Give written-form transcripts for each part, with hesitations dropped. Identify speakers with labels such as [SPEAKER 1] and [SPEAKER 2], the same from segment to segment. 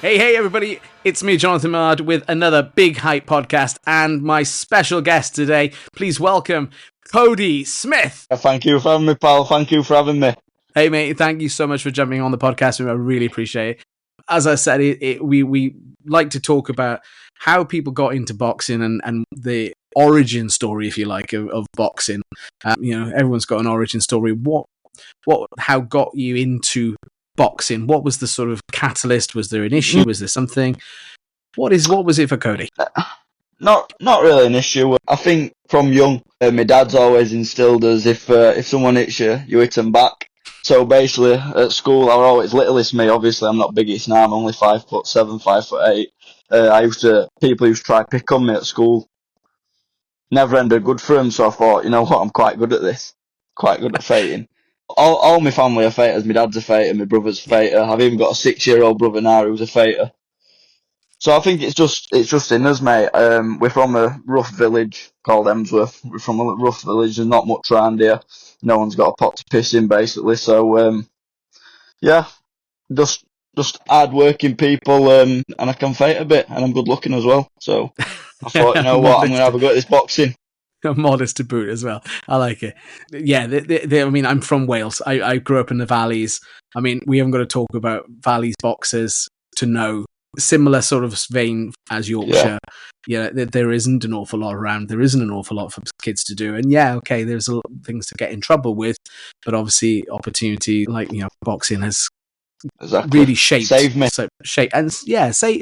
[SPEAKER 1] Hey, everybody, it's me, Jonathan Millard, with another Big Hype podcast, and my special guest today. Please welcome Codie Smith.
[SPEAKER 2] Thank you for having me, pal. Thank you for having me.
[SPEAKER 1] Hey, mate, thank you so much for jumping on the podcast. I really appreciate it. As I said, we like to talk about how people got into boxing and the origin story, if you like, of boxing. Everyone's got an origin story. How got you into boxing? What was the sort of catalyst? Was there an issue? Was there something? What was it for Codie?
[SPEAKER 2] Not really an issue. I think from young, my dad's always instilled us if someone hits you, you hit them back. So basically, at school, I was always littlest me. Obviously, I'm not biggest now. I'm only 5'7", 5'8". People used to try to pick on me at school. Never ended good for them. So I thought, you know what, I'm quite good at this. Quite good at fighting. All my family are fighters. My dad's a fighter. My brother's a fighter. I've even got a 6-year-old brother now who's a fighter. So I think it's just in us, mate. We're from a rough village called Emsworth. We're from a rough village. There's not much around here. No one's got a pot to piss in, basically. So yeah, just hard-working people, and I can fight a bit, and I'm good-looking as well. So I thought, you know what, I'm gonna have a go at this boxing.
[SPEAKER 1] Modest to boot as well. I like it. Yeah, I mean, I'm from Wales. I grew up in the valleys. I mean, we haven't got to talk about valleys boxers to know. Similar sort of vein as Yorkshire. Yeah, there isn't an awful lot around. There isn't an awful lot for kids to do. And yeah, okay, there's a lot of things to get in trouble with, but obviously opportunity, like, boxing has really shaped.
[SPEAKER 2] Saved me.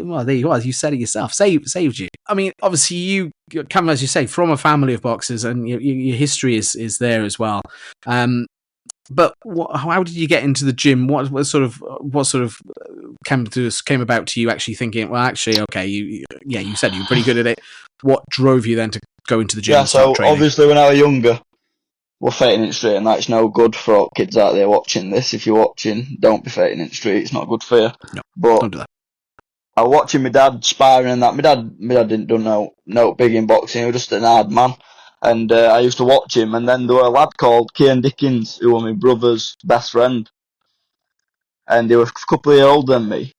[SPEAKER 1] Well, there you go. You said it yourself. Saved you. I mean, obviously you come, as you say, from a family of boxers, and your history is there as well. But how did you get into the gym? What sort of came about to you actually thinking, well, actually, okay, you said you were pretty good at it. What drove you then to go into the gym?
[SPEAKER 2] Yeah, so obviously when I was younger, we're fighting in the street, and that's no good for all kids out there watching this. If you're watching, don't be fighting in the street. It's not good for you.
[SPEAKER 1] No,
[SPEAKER 2] but
[SPEAKER 1] don't do that.
[SPEAKER 2] I was watching my dad sparring and that. My dad didn't do no big in boxing. He was just an hard man. And I used to watch him, and then there was a lad called Kieran Dickens, who was my brother's best friend. And he was a couple of years older than me.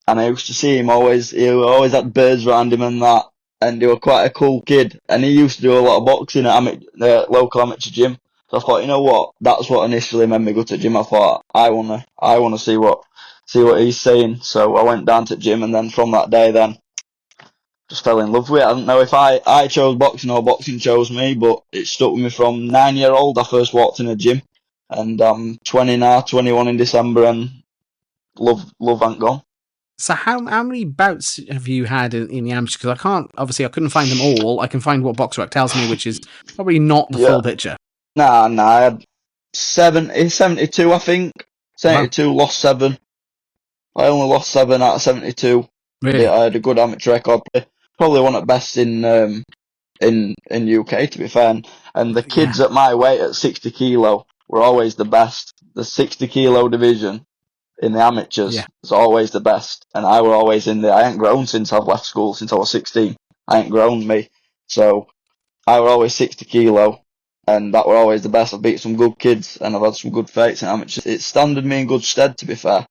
[SPEAKER 2] And I used to see him always, he always had birds around him and that. And he was quite a cool kid. And he used to do a lot of boxing at local amateur gym. So I thought, you know what, that's what initially made me go to the gym. I thought, I wanna see what he's saying. So I went down to the gym, and then from that day then, just fell in love with it. I don't know if I chose boxing or boxing chose me, but it stuck with me from 9-year-old. I first walked in a gym, and I'm 20 now, 21 in December, and love ain't gone.
[SPEAKER 1] So how many bouts have you had in the amateur? Because I couldn't find them all. I can find what BoxRec tells me, which is probably not the full picture.
[SPEAKER 2] Nah, I had 72, I think. 72, Lost 7. I only lost 7 out of 72.
[SPEAKER 1] Really?
[SPEAKER 2] Yeah, I had a good amateur record. Probably one at best in UK, to be fair. And the kids at my weight at 60 kilo were always the best. The 60 kilo division in the amateurs is always the best. And I were always in there. I ain't grown since I've left school, since I was 16. I ain't grown, me. So I were always 60 kilo. And that were always the best. I've beat some good kids, and I've had some good fights in amateurs. It standed me in good stead, to be fair.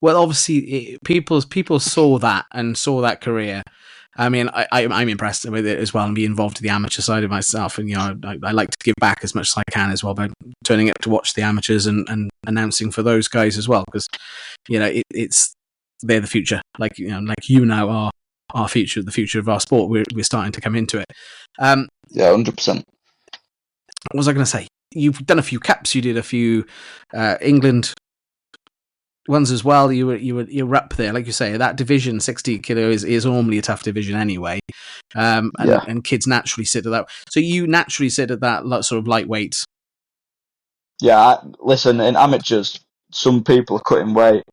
[SPEAKER 1] Well, obviously, people saw that and saw that career. I mean, I'm impressed with it as well, and be involved in the amateur side of myself. And I like to give back as much as I can as well by turning up to watch the amateurs and announcing for those guys as well, because it's they're the future. Like you now are our future, the future of our sport. We're starting to come into it.
[SPEAKER 2] 100%.
[SPEAKER 1] What was I going to say? You've done a few caps. You did a few England ones as well. You're up there, like you say. That division, 60 kilo, is normally a tough division anyway. And kids naturally sit at that. So you naturally sit at that sort of lightweight.
[SPEAKER 2] Yeah, listen, in amateurs, some people are cutting weight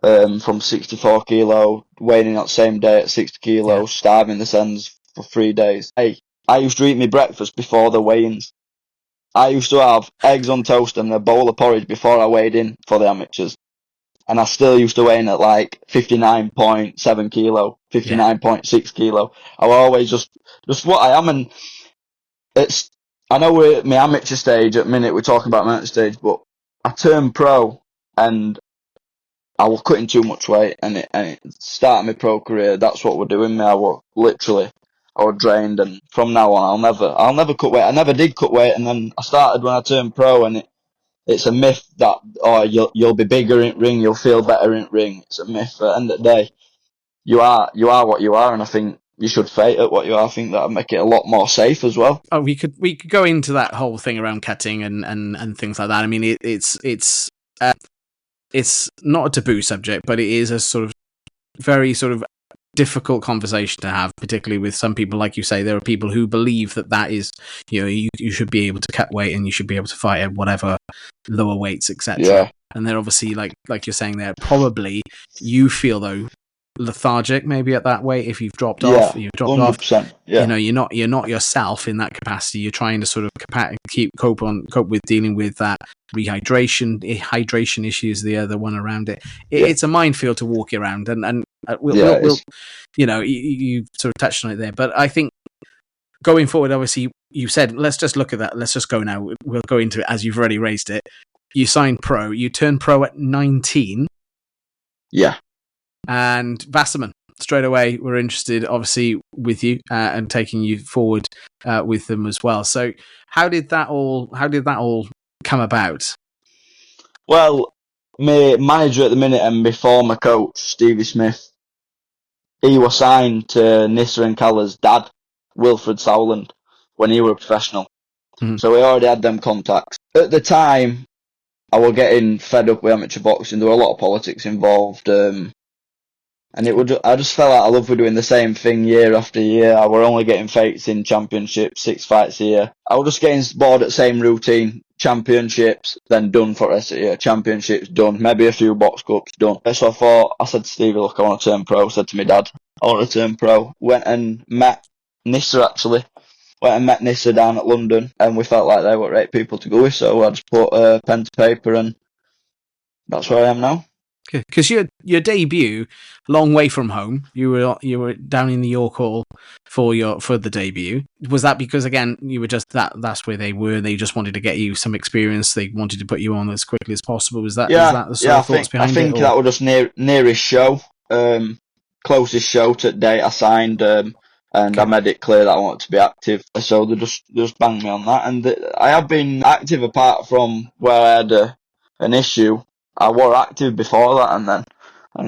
[SPEAKER 2] from 64 kilo, weighing in that same day at 60 kilo, starving the sends for 3 days. Hey, I used to eat my breakfast before the weigh-ins. I used to have eggs on toast and a bowl of porridge before I weighed in for the amateurs. And I still used to weigh in at like 59.7 kilo, 59.6 kilo. I was always just what I am. And I know we're at my amateur stage at the minute, we're talking about my amateur stage, but I turned pro, and I was cutting too much weight, and it started my pro career. That's what we're doing. Me, I was drained, and from now on, I'll never cut weight. I never did cut weight, and then I started when I turned pro, and it's a myth that you'll be bigger in ring, you'll feel better in ring. It's a myth. At the end of the day, you are what you are, and I think you should fight at what you are. I think that'd make it a lot more safe as well.
[SPEAKER 1] Oh, we could go into that whole thing around cutting and things like that. I mean, it's not a taboo subject, but it is a sort of very sort of difficult conversation to have, particularly with some people. Like you say, there are people who believe that is, you should be able to cut weight and you should be able to fight at whatever lower weights, etc.
[SPEAKER 2] Yeah.
[SPEAKER 1] And they're obviously like you're saying there, probably you feel though lethargic maybe at that weight if you've dropped off. You've dropped
[SPEAKER 2] 100%,
[SPEAKER 1] off.
[SPEAKER 2] yeah.
[SPEAKER 1] You're not yourself in that capacity. You're trying to sort of cope with dealing with that hydration issues. The other one around it. It's a minefield to walk around, and we'll you sort of touched on it there. But I think going forward, obviously, you said let's just look at that. Let's just go now. We'll go into it as you've already raised it. You signed pro. You turned pro at 19.
[SPEAKER 2] Yeah.
[SPEAKER 1] And Wasserman, straight away, we're interested, obviously, with you and taking you forward with them as well. So, how did that all come about?
[SPEAKER 2] Well, my manager at the minute and my former coach, Codie Smith, he was signed to Nissa and Caller's dad, Wilfred Sowland, when he was a professional. Mm-hmm. So we already had them contacts. At the time, I was getting fed up with amateur boxing. There were a lot of politics involved. And I just fell out of love with doing the same thing year after year. I were only getting fights in championships, 6 fights a year. I was just getting bored at the same routine. Championships, then done for the rest of the year. Championships, done. Maybe a few box cups, done. So I said to Stevie, look, I want to turn pro. I said to my dad, I want to turn pro. Went and met Nissa, actually. Went and met Nissa down at London, and we felt like they were great people to go with, so I just put pen to paper, and that's where I am now.
[SPEAKER 1] Because your debut, long way from home, you were down in the York Hall for the debut. Was that because again you were just that's where they were? They just wanted to get you some experience. They wanted to put you on as quickly as possible. Was that the sort of thoughts behind it? I
[SPEAKER 2] think that was just nearest show, closest show to the date I signed, and I made it clear that I wanted to be active. So they just banged me on that, and I have been active apart from where I had an issue. I were active before that, and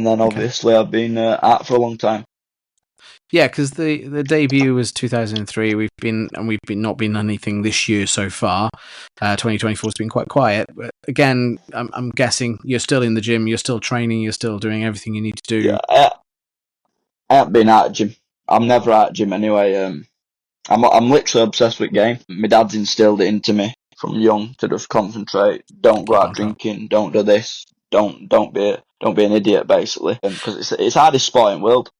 [SPEAKER 2] then obviously I've been out for a long time.
[SPEAKER 1] Yeah, because the debut was 2003. We've not been anything this year so far. 2024 has been quite quiet. But again, I'm guessing you're still in the gym, you're still training, you're still doing everything you need to do.
[SPEAKER 2] Yeah, I haven't been out of gym. I'm never out of gym anyway. I'm literally obsessed with game. My dad's instilled it into me from young to just concentrate. Don't go out drinking. Don't do this. Don't be an idiot, basically. Because it's the hardest sport in the world.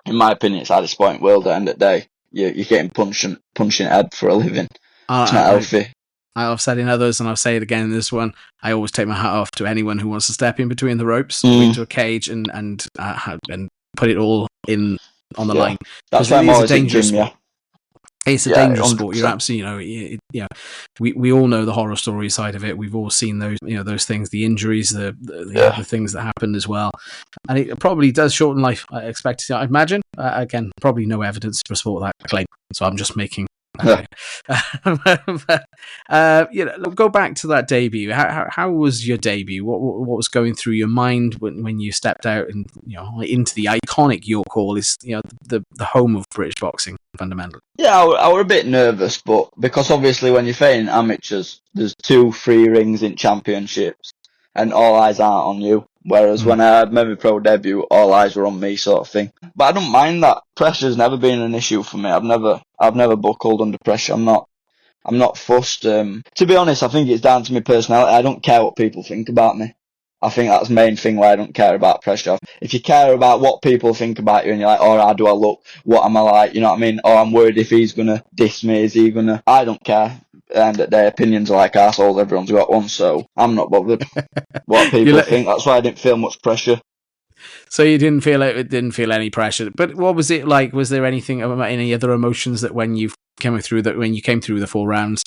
[SPEAKER 2] In my opinion, it's the hardest sport in the world. At the end of the day, you're getting punching head for a living. It's not healthy.
[SPEAKER 1] I've said in others, and I'll say it again in this one. I always take my hat off to anyone who wants to step in between the ropes into a cage and put it all in on the line.
[SPEAKER 2] That's why I'm always in gym. Yeah.
[SPEAKER 1] It's a dangerous 100%. Sport. You're absolutely, we all know the horror story side of it. We've all seen those, those things, the injuries, the things that happen as well. And it probably does shorten life. I expect, I imagine. Again, probably no evidence to support that claim. So I'm just making. Go back to that debut. How was your debut? What was going through your mind when you stepped out and into the iconic York Hall? Is the home of British boxing fundamentally? Yeah,
[SPEAKER 2] I were a bit nervous, but because obviously when you're fighting amateurs, there's 2 free rings in championships, and all eyes aren't on you. Whereas when I had my pro debut, all eyes were on me, sort of thing. But I don't mind that. Pressure's never been an issue for me. I've never buckled under pressure. I'm not fussed. To be honest, I think it's down to my personality. I don't care what people think about me. I think that's the main thing why I don't care about pressure. If you care about what people think about you and you're like, oh, how do I look? What am I like? You know what I mean? Or I'm worried if he's going to diss me. Is he going to... I don't care. And their opinions are like assholes. Everyone's got one, so I'm not bothered what people think. That's why I didn't feel much pressure.
[SPEAKER 1] So you didn't feel any pressure. But what was it like? Was there any other emotions that when you came through the 4 rounds,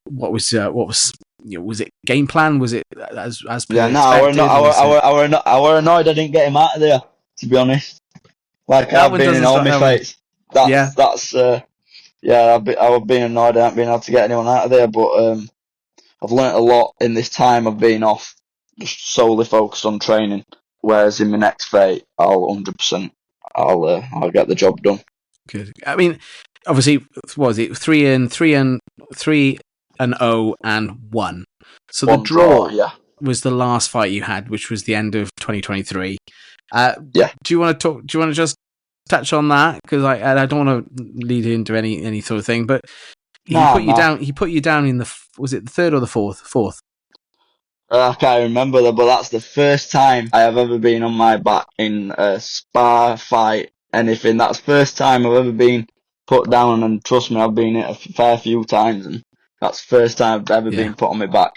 [SPEAKER 1] what was was it game plan? Was it as per
[SPEAKER 2] Yeah, no,
[SPEAKER 1] expected?
[SPEAKER 2] I were annoyed I didn't get him out of there, to be honest. Like
[SPEAKER 1] That
[SPEAKER 2] I've
[SPEAKER 1] one
[SPEAKER 2] been in
[SPEAKER 1] doesn't
[SPEAKER 2] all
[SPEAKER 1] strike.
[SPEAKER 2] my
[SPEAKER 1] That one,
[SPEAKER 2] fights.
[SPEAKER 1] yeah.
[SPEAKER 2] Yeah, I've been annoyed I haven't been able to get anyone out of there, but I've learnt a lot in this time of being off, just solely focused on training. Whereas in my next fight, I'll 100%, I'll get the job done.
[SPEAKER 1] Good. I mean, obviously, what was it 3-0-1? So the
[SPEAKER 2] One draw,
[SPEAKER 1] draw
[SPEAKER 2] yeah.
[SPEAKER 1] was the last fight you had, which was the end of 2023.
[SPEAKER 2] Yeah.
[SPEAKER 1] Do you want to talk? Do you want to just touch on that? Because I don't want to lead into any sort of thing, but he put you down. He put you down in was it the third or the fourth? Fourth.
[SPEAKER 2] I can't remember that, but that's the first time I have ever been on my back in a spar fight, anything. That's the first time I've ever been put down, and trust me, I've been it a fair few times, and that's the first time I've ever been put on my back.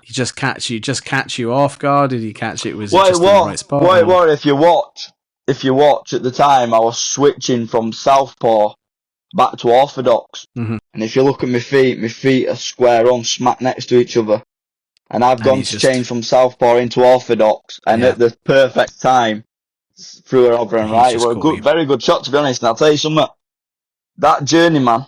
[SPEAKER 1] He just catch you off guard? Did he catch it? Was it
[SPEAKER 2] What
[SPEAKER 1] just in the right spot?
[SPEAKER 2] What it was, if you watch at the time, I was switching from southpaw back to orthodox,
[SPEAKER 1] Mm-hmm.
[SPEAKER 2] and if you look at my feet are square on, smack next to each other. And I've gone to change from southpaw into orthodox, and at the perfect time, threw her over and right. It was a very good shot, to be honest. And I'll tell you something, that journeyman,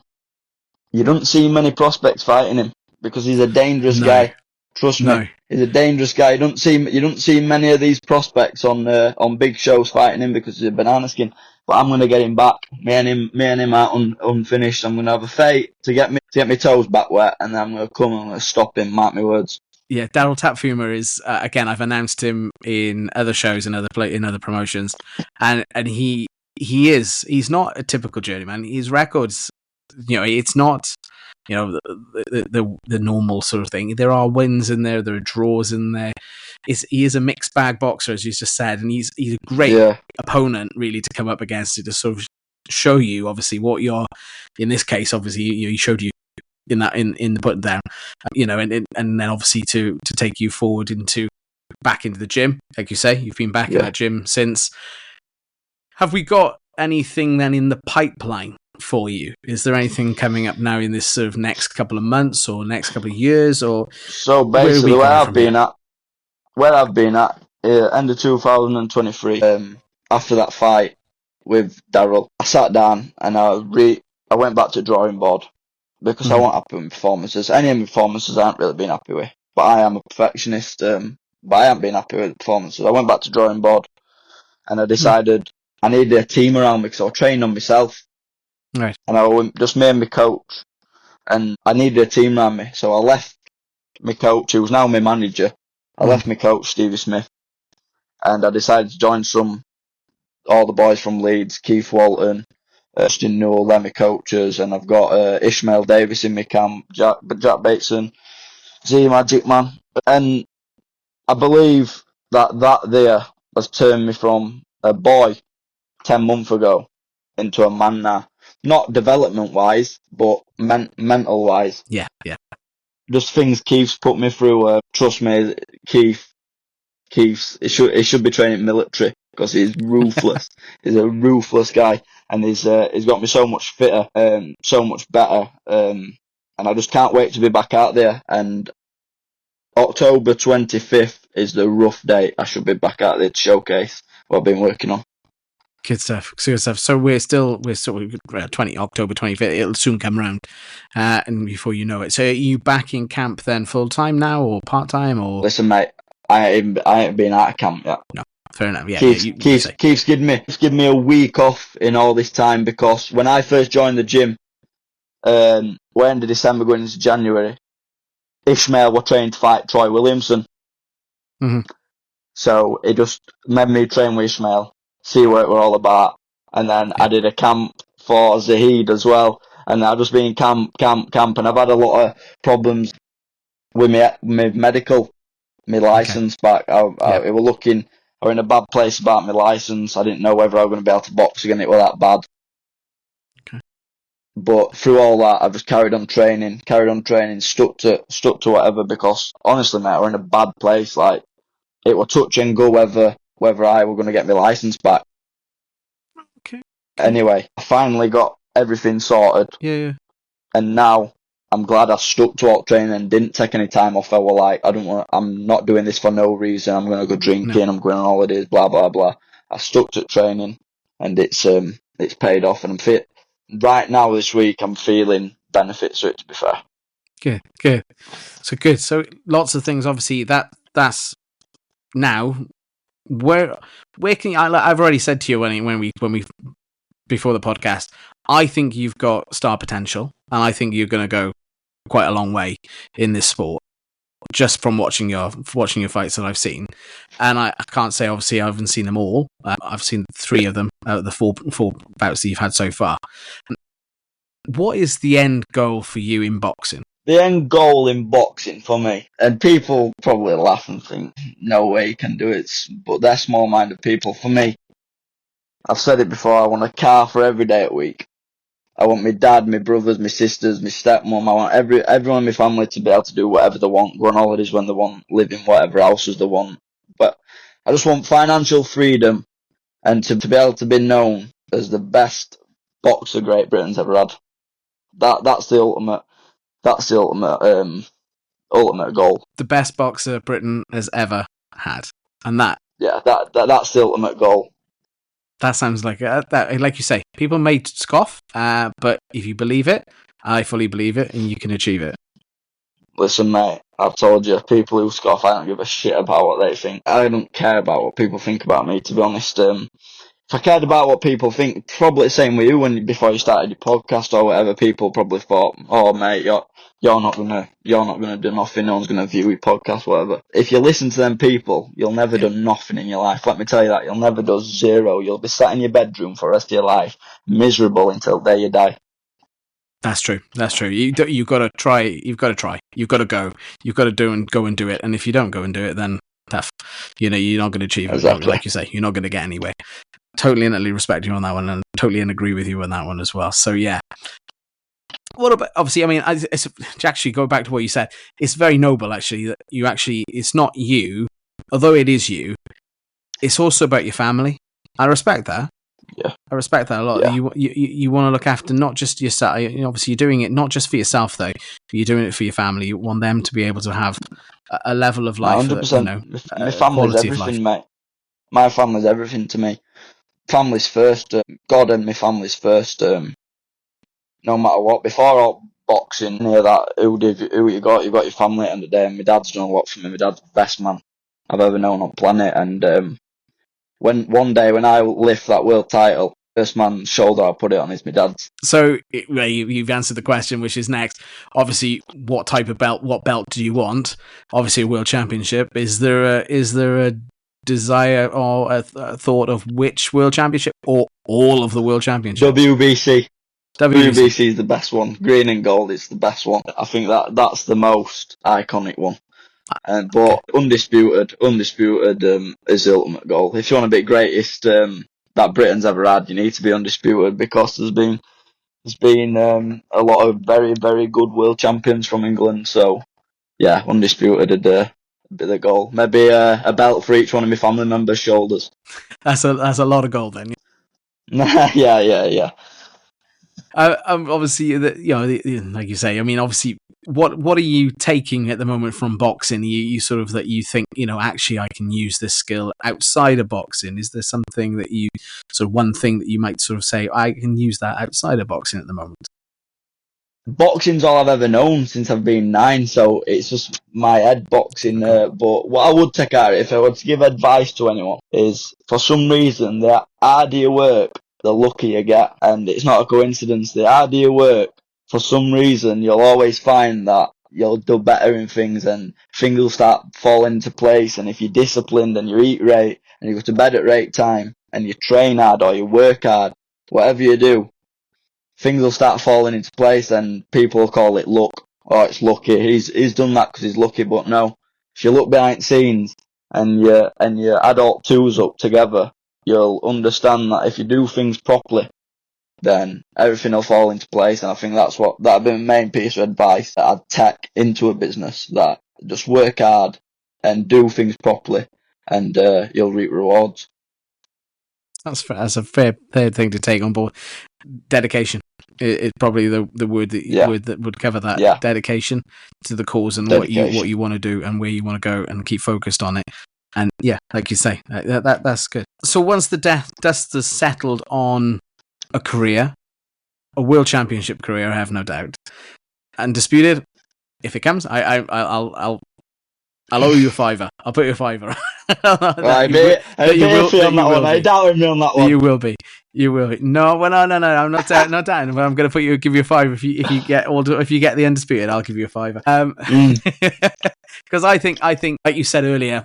[SPEAKER 2] you don't see many prospects fighting him because he's a dangerous guy. Trust me, he's a dangerous guy. You don't see many of these prospects on big shows fighting him because he's a banana skin. But I'm gonna get him back. Me and him out unfinished. I'm gonna have a fight to get my toes back wet, and then I'm gonna come and I'm gonna stop him. Mark my words.
[SPEAKER 1] Yeah, Daryl Tapfumer is again. I've announced him in other shows and in other promotions, and he's not a typical journeyman. His records, it's not, the normal sort of thing. There are wins in there. There are draws in there. He is a mixed bag boxer, as you just said, and he's a great opponent really to come up against, to sort of show you obviously what you're. In this case, obviously, he showed you in the put down, and then obviously to take you forward back into the gym, like you say, you've been back in that gym since. Have we got anything then in the pipeline for you? Is there anything coming up now in this sort of next couple of months or next couple of years? Or
[SPEAKER 2] so basically, where I've been at, end of 2023, after that fight with Daryl, I sat down and I went back to drawing board. Because I wasn't happy with performances. Any of my performances I haven't really been happy with. But I am a perfectionist, but I haven't been happy with the performances. I went back to drawing board and I decided I needed a team around me because I was training on myself.
[SPEAKER 1] Right.
[SPEAKER 2] And I just made my coach and I needed a team around me. So I left my coach, who was now my manager. I left my coach, Codie Smith, and I decided to join all the boys from Leeds, Keith Walton, Justin Newell, they're my coaches, and I've got Ishmael Davis in my camp, Jack Bateson, Z Magic Man, and I believe that there has turned me from a boy 10 months ago into a man now. Not development wise, but mental wise.
[SPEAKER 1] Yeah.
[SPEAKER 2] Just things Keith's put me through. Trust me, Keith's he should be training military because he's ruthless. He's a ruthless guy, and he's got me so much fitter, so much better, and I just can't wait to be back out there. And October 25th is the rough date. I should be back out there to showcase what I've been working on.
[SPEAKER 1] Good stuff. Good stuff. So we're still 20 October 25th. It'll soon come around, and before you know it. So are you back in camp then full time now or part time or?
[SPEAKER 2] Listen, mate. I ain't been out of camp yet.
[SPEAKER 1] No, fair enough. Yeah,
[SPEAKER 2] Keith's given me a week off in all this time because when I first joined the gym, we're end of December going into January, Ishmael were trained to fight Troy Williamson.
[SPEAKER 1] Mm-hmm.
[SPEAKER 2] So it just made me train with Ishmael, see what we're all about, and then I did a camp for Zahid as well, and I've just been in camp, and I've had a lot of problems with my medical. My license back. I were in a bad place about my license. I didn't know whether I was going to be able to box again. It was that bad.
[SPEAKER 1] Okay.
[SPEAKER 2] But through all that, I've just carried on training, stuck to whatever. Because honestly, mate, we're in a bad place. Like it was touch and go whether I were going to get my license back.
[SPEAKER 1] Okay.
[SPEAKER 2] Anyway, I finally got everything sorted.
[SPEAKER 1] Yeah.
[SPEAKER 2] And now I'm glad I stuck to alt training and didn't take any time off. I was like, I'm not doing this for no reason. I'm going to go drinking. I'm going on holidays, blah, blah, blah. I stuck to training and it's paid off and I'm fit. Right now this week, I'm feeling benefits of it, to be fair.
[SPEAKER 1] Good. So lots of things, obviously, that's now. Where can you, I've already said to you when we before the podcast, I think you've got star potential and I think you're going to go quite a long way in this sport just from watching your fights that I've seen. And I can't say, obviously, I haven't seen them all. I've seen 3 of them out of the four bouts that you've had so far. What is the end goal for you in boxing?
[SPEAKER 2] The end goal in boxing for me, and people probably laugh and think, no way you can do it, but they're small-minded people. For me, I've said it before, I want a car for every day of the week. I want my dad, my brothers, my sisters, my stepmom, I want everyone in my family to be able to do whatever they want, go on holidays when they want, live in whatever houses they want. But I just want financial freedom and to be able to be known as the best boxer Great Britain's ever had. That's the ultimate ultimate goal.
[SPEAKER 1] The best boxer Britain has ever had. And that's
[SPEAKER 2] the ultimate goal.
[SPEAKER 1] That sounds like that. Like you say, people may scoff, but if you believe it, I fully believe it, and you can achieve it.
[SPEAKER 2] Listen, mate, I've told you, people who scoff, I don't give a shit about what they think. I don't care about what people think about me, to be honest. If I cared about what people think, probably the same with you before you started your podcast or whatever, people probably thought, oh mate, you're not gonna do nothing, no one's gonna view your podcast, whatever. If you listen to them people, you'll never do nothing in your life. Let me tell you that, you'll never do zero. You'll be sat in your bedroom for the rest of your life, miserable until the day you die.
[SPEAKER 1] That's true. You've got to try. You've got to go. You've got to go and do it. And if you don't go and do it, then tough. You're not going to achieve it.
[SPEAKER 2] Exactly.
[SPEAKER 1] Like you say, you're not going to get anywhere. Totally and utterly respect you on that one, and totally and agree with you on that one as well. So yeah. What about, obviously, I mean, to actually go back to what you said, it's very noble actually that you actually, it's not you, although it is you, it's also about your family. I respect that.
[SPEAKER 2] Yeah.
[SPEAKER 1] I respect that a lot. Yeah. You want to look after not just yourself. Obviously, you're doing it not just for yourself, though. You're doing it for your family. You want them to be able to have a level of life.
[SPEAKER 2] 100%. My family's everything, mate. My family's everything to me. Family's first. God and my family's first. No matter what. Before all boxing, that who you got your family at the end of the day. And my dad's done a lot for me. My dad's the best man I've ever known on the planet. And when one day when I lift that world title, first man's shoulder I put it on is my dad's.
[SPEAKER 1] So you've answered the question, which is next. Obviously, what type of belt? What belt do you want? Obviously, a world championship. Is there a desire or a thought of which world championship or all of the world championships?
[SPEAKER 2] WBC is the best one. Green and gold is the best one. I think that's the most iconic one. But undisputed is the ultimate goal. If you want to be greatest that Britain's ever had, you need to be undisputed because there's been a lot of very, very good world champions from England. So yeah, undisputed would be the goal. Maybe a belt for each one of my family members' shoulders.
[SPEAKER 1] That's a lot of gold then.
[SPEAKER 2] Yeah.
[SPEAKER 1] Obviously, like you say, I mean, obviously, what are you taking at the moment from boxing? You sort of that you think, actually, I can use this skill outside of boxing. Is there something that you sort of one thing that you might sort of say I can use that outside of boxing at the moment?
[SPEAKER 2] Boxing's all I've ever known since I've been 9, so it's just my head boxing. Okay. But what I would take out of it, if I were to give advice to anyone, is for some reason the harder you work, the luckier you get, and it's not a coincidence. The harder you work, for some reason, you'll always find that you'll do better in things, and things will start falling into place. And if you're disciplined and you eat right, and you go to bed at right time, and you train hard or you work hard, whatever you do, things will start falling into place, and people will call it luck. Oh, it's lucky. He's done that because he's lucky, but no. If you look behind the scenes and you add all twos up together, you'll understand that if you do things properly, then everything will fall into place. And I think that'd be my main piece of advice that I'd take into a business, that just work hard and do things properly, and you'll reap rewards.
[SPEAKER 1] That's a fair thing to take on board. dedication is probably the word that would cover that.
[SPEAKER 2] Yeah.
[SPEAKER 1] Dedication to the cause and what you want to do and where you want to go, and keep focused on it. And yeah, like you say, that's good. So once the dust has settled on a career, a world championship career, I have no doubt, undisputed, if it comes, I'll owe you a $5. I'll put you a $5.
[SPEAKER 2] I doubt me on that one.
[SPEAKER 1] You will be. No, no. I'm not doubting. But I'm going to give you a $5 if you get the undisputed. I'll give you a $5. Because I think, like you said earlier,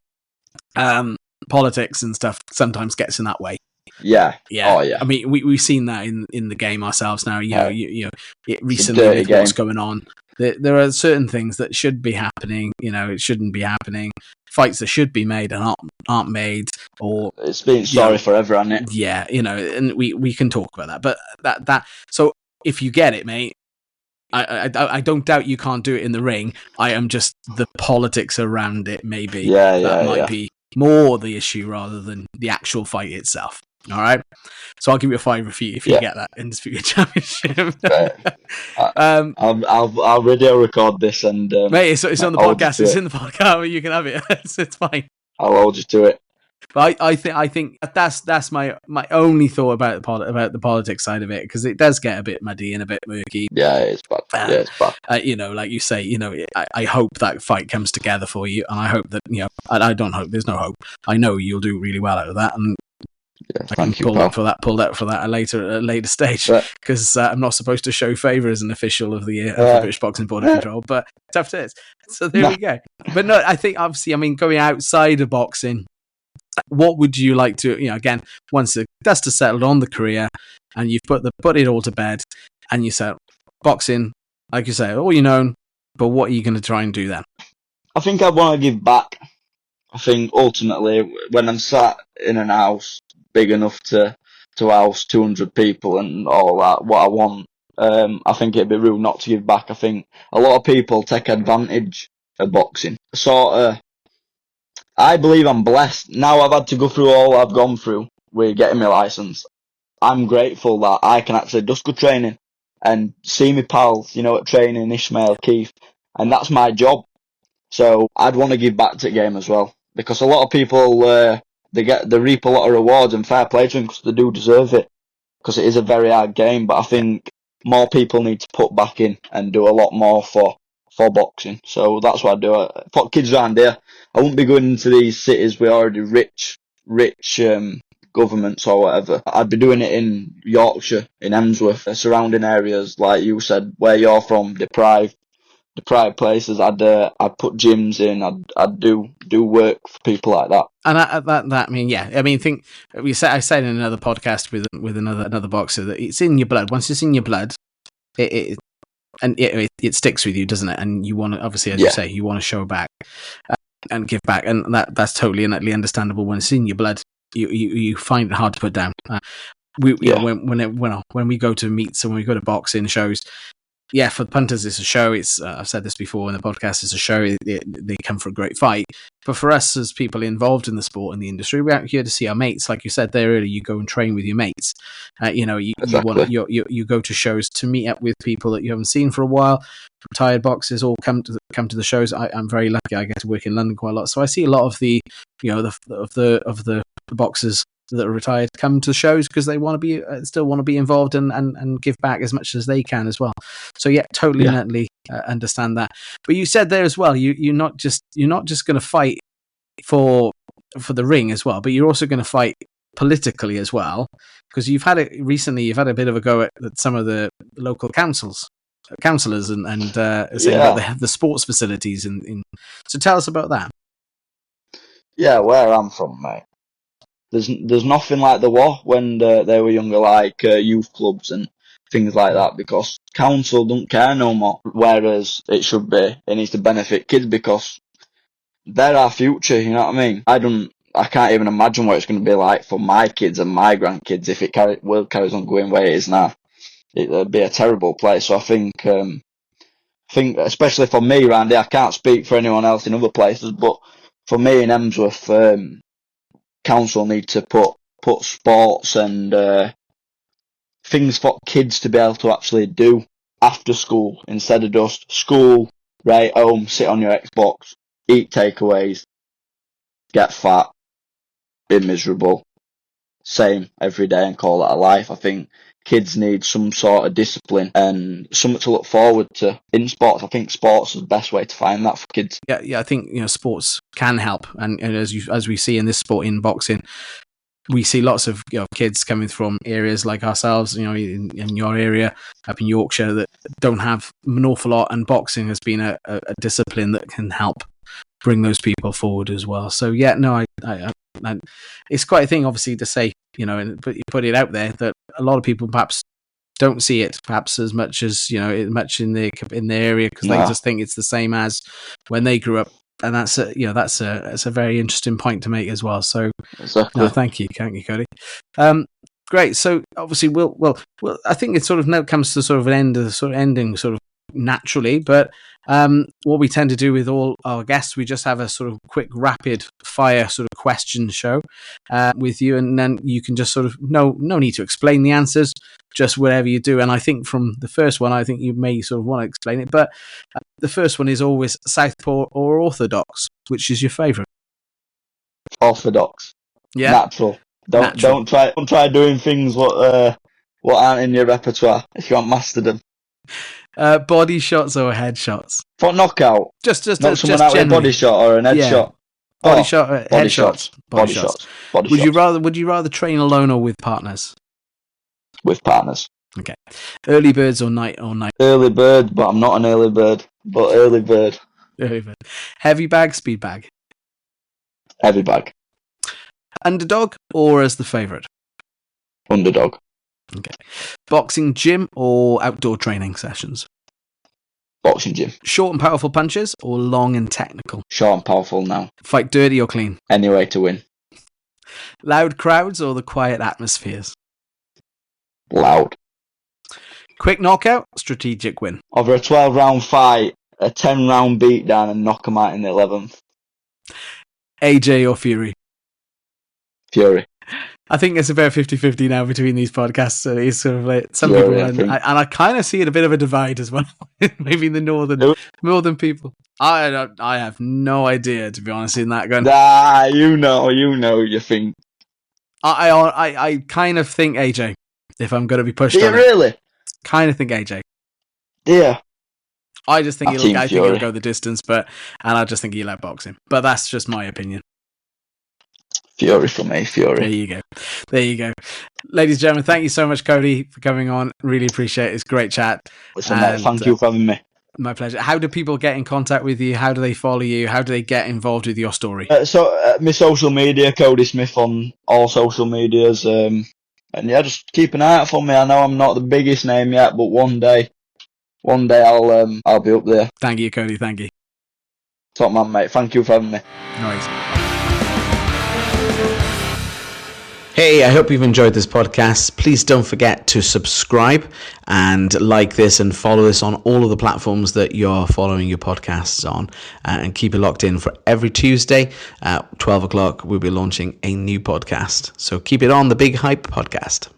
[SPEAKER 1] politics and stuff sometimes gets in that way.
[SPEAKER 2] Yeah. Oh yeah.
[SPEAKER 1] I mean, we've seen that in the game ourselves now. Recently with what's going on. There are certain things that should be happening. It shouldn't be happening. Fights that should be made and aren't made, or
[SPEAKER 2] it's been sorry forever, hasn't it?
[SPEAKER 1] Yeah, and we can talk about that. But that so if you get it, mate, I don't doubt you can't do it in the ring. I am just the politics around it. Maybe that might be more the issue rather than the actual fight itself. All right, so I'll give you a $5 if you get that undisputed championship.
[SPEAKER 2] I'll video record this and
[SPEAKER 1] mate, it's on the podcast. It's in the podcast. You can have it. It's fine.
[SPEAKER 2] I'll hold you to it.
[SPEAKER 1] But I think that's my only thought about the politics side of it, because it does get a bit muddy and a bit murky.
[SPEAKER 2] Yeah, it's bad. It's bad.
[SPEAKER 1] Like you say, I hope that fight comes together for you, and I hope that I don't hope. There's no hope. I know you'll do really well out of that, and I can pull out for that at a later stage, because I'm not supposed to show favour as an official of the year of the British Boxing Board of Control, but tough it is. So there we go. But no, I think obviously, going outside of boxing, what would you like to, again, once the dust has settled on the career and you've put it all to bed, and you said boxing, like you say, all you know, but what are you going to try and do then?
[SPEAKER 2] I think I want to give back. I think ultimately, when I'm sat in an house big enough to house 200 people and all that, what I want, I think it'd be rude not to give back. I think a lot of people take advantage of boxing. I believe I'm blessed. Now I've had to go through all I've gone through with getting my licence. I'm grateful that I can actually just go training and see my pals, at training, Ishmael, Keith, and that's my job. So I'd want to give back to the game as well, because a lot of people, they reap a lot of rewards, and fair play to them, because they do deserve it, because it is a very hard game. But I think more people need to put back in and do a lot more for boxing. So that's what I do. For kids around here, I wouldn't be going into these cities with already rich governments or whatever. I'd be doing it in Yorkshire, in Emsworth, surrounding areas, like you said, where you're from, deprived places. I'd put gyms in. I'd do work for people like that.
[SPEAKER 1] And I said in another podcast with another boxer that it's in your blood. Once it's in your blood, it sticks with you, doesn't it? And you want to, obviously, as you say, you want to show back and give back, and that's totally and utterly understandable. When it's in your blood, you find it hard to put down. When we go to meets and when we go to boxing shows, for the punters it's a show. It's I've said this before in the podcast. It's a show. They come for a great fight. But for us as people involved in the sport and the industry, we're out here to see our mates. Like you said there earlier, you go and train with your mates.
[SPEAKER 2] Exactly.
[SPEAKER 1] You go to shows to meet up with people that you haven't seen for a while. Retired boxers all come to the shows. I'm very lucky. I get to work in London quite a lot, so I see a lot of the the boxers that are retired come to shows because they want to be still want to be involved and give back as much as they can as well. So totally understand that. But you said there as well, you're not just going to fight for the ring as well, but you're also going to fight politically as well, because you've had a bit of a go at some of the local councillors and saying about the sports facilities in. So tell us about that.
[SPEAKER 2] Yeah, where I'm from, mate, there's nothing like there was when they were younger, like youth clubs and things like that, because council don't care no more, whereas it should be. It needs to benefit kids because they're our future, you know what I mean? I can't even imagine what it's going to be like for my kids and my grandkids if it carries on going where it is now. It'd be a terrible place. So I think especially for me around here, I can't speak for anyone else in other places, but for me in Emsworth, council need to put sports and things for kids to be able to actually do after school instead of just school, right home, sit on your Xbox, eat takeaways, get fat, be miserable, same every day and call it a life. I think kids need some sort of discipline and something to look forward to in sports. I think sports is the best way to find that for kids.
[SPEAKER 1] Yeah, I think sports can help, and as we see in this sport, in boxing, we see lots of kids coming from areas like ourselves, in your area up in Yorkshire, that don't have an awful lot, and boxing has been a discipline that can help bring those people forward as well. So yeah, no, I it's quite a thing, obviously, to say, and put it out there that a lot of people perhaps don't see it perhaps as much as much in the area, because they just think it's the same as when they grew up, and that's a very interesting point to make as well. So
[SPEAKER 2] exactly.
[SPEAKER 1] no, thank you, Cody. Great. So obviously we'll I think it sort of now comes to sort of an end, ending sort of naturally, but what we tend to do with all our guests, we just have a sort of quick rapid fire sort of question show with you, and then you can just sort of no need to explain the answers, just whatever you do. And I think from the first one, I think you may sort of want to explain it, but the first one is always Southpaw or Orthodox. Which is your favourite?
[SPEAKER 2] Orthodox.
[SPEAKER 1] Yeah.
[SPEAKER 2] Natural. Don't try doing things what aren't in your repertoire if you haven't mastered them.
[SPEAKER 1] Body shots or head shots?
[SPEAKER 2] For knockout.
[SPEAKER 1] Just
[SPEAKER 2] knock someone out with a body shot or an head shot.
[SPEAKER 1] Body shot, head shots.
[SPEAKER 2] Body shots.
[SPEAKER 1] Would you rather train alone or with partners?
[SPEAKER 2] With partners.
[SPEAKER 1] Okay. Early birds or night?
[SPEAKER 2] Early bird, but I'm not an early bird. But early bird.
[SPEAKER 1] Early bird. Heavy bag, speed bag?
[SPEAKER 2] Heavy bag.
[SPEAKER 1] Underdog or as the favourite?
[SPEAKER 2] Underdog.
[SPEAKER 1] Okay. Boxing gym or outdoor training sessions?
[SPEAKER 2] Boxing gym.
[SPEAKER 1] Short and powerful punches or long and technical?
[SPEAKER 2] Short and powerful now.
[SPEAKER 1] Fight dirty or clean?
[SPEAKER 2] Any way to win.
[SPEAKER 1] Loud crowds or the quiet atmospheres?
[SPEAKER 2] Loud.
[SPEAKER 1] Quick knockout, strategic win?
[SPEAKER 2] Over a 12-round fight, a 10-round beatdown and knock them out in the 11th.
[SPEAKER 1] AJ or Fury?
[SPEAKER 2] Fury.
[SPEAKER 1] I think it's about 50-50 now between these podcasts. So it's sort of like some
[SPEAKER 2] Fury,
[SPEAKER 1] people, and I kind of see it a bit of a divide as well. Maybe in the northern people. I have no idea, to be honest, in that gun.
[SPEAKER 2] You think.
[SPEAKER 1] I kind of think AJ, if I'm going to be pushed on.
[SPEAKER 2] Do you really?
[SPEAKER 1] Kind of think AJ.
[SPEAKER 2] Yeah.
[SPEAKER 1] I just think he'll go the distance, and I just think he'll outbox him. But that's just my opinion.
[SPEAKER 2] Fury for me, Fury.
[SPEAKER 1] There you go. Ladies and gentlemen, thank you so much, Cody, for coming on. Really appreciate it. It's a great chat.
[SPEAKER 2] Listen, mate, thank you for having me.
[SPEAKER 1] My pleasure. How do people get in contact with you? How do they follow you? How do they get involved with your story?
[SPEAKER 2] My social media, Codie Smith on all social medias. And yeah, just keep an eye out for me. I know I'm not the biggest name yet, but one day I'll be up there.
[SPEAKER 1] Thank you, Cody. Thank you.
[SPEAKER 2] Top man, mate. Thank you for having me.
[SPEAKER 1] No worries. Hey, I hope you've enjoyed this podcast. Please don't forget to subscribe and like this and follow this on all of the platforms that you're following your podcasts on, and keep it locked in for every Tuesday at 12 o'clock. We'll be launching a new podcast. So keep it on, the Big Hype Podcast.